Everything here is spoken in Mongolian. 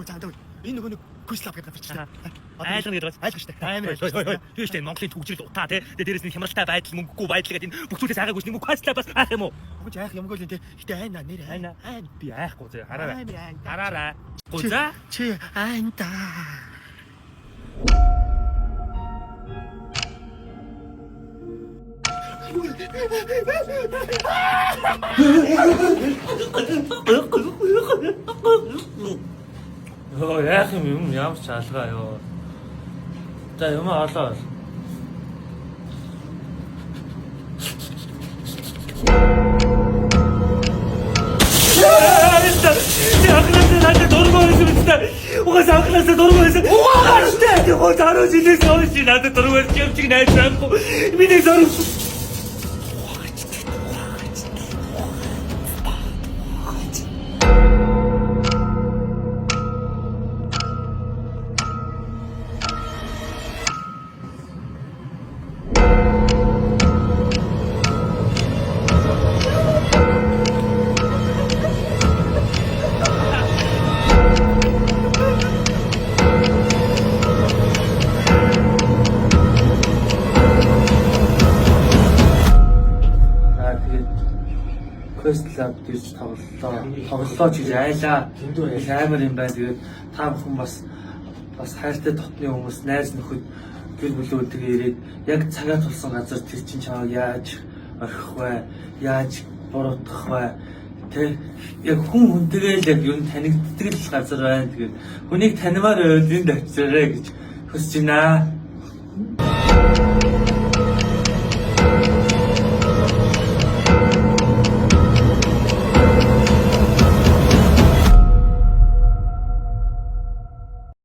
заадаа энэ нөгөө Куслав гэдэг газар чинь. Айлгана гэдэг бас айлгана шүү дээ. Амар тийм шүү дээ. Монголын төгжрөл утаа тий. Тэгээ дээрэс нь хямралтай байдал, мөнгөгүй байдал гэдэг энэ бүх зүйлээс айгаагүй нэг Куслав бас айх юм уу? Хөөж айх юмгүй л энэ гэтээ айна нэр айна. Би айхгүй зөө хараарай. Амар айна. Хараарай. Гузаа. Чи айнда. Оо яах юм ямар ч алгаа ёо. За юм олоо. Яагаад дургуйс үстэй. Угаас анхнаас дургуйс. Угаас дээ. Угаас 10 жилээс хойш надад дургуйс чимчиг найзраахгүй. Миний зориг. Квестлаб гэж тоглолоо ч гэж айлаа. Амар юм байна. Тэгээд та бүхэн бас хайртай дотны хүмүүс, найз нөхөд гэр бүлүүд тэгээ ирээд яг цагаат болсон газар тэр чинь чамайг яаж орхих вэ? Яаж буруутгах вэ? Тэ яг хүнтэйгээ л яг юу танигддаг л газар байна. Тэгээд хүнийг танимаар байвал энд очирэй гэж хүсэж байна.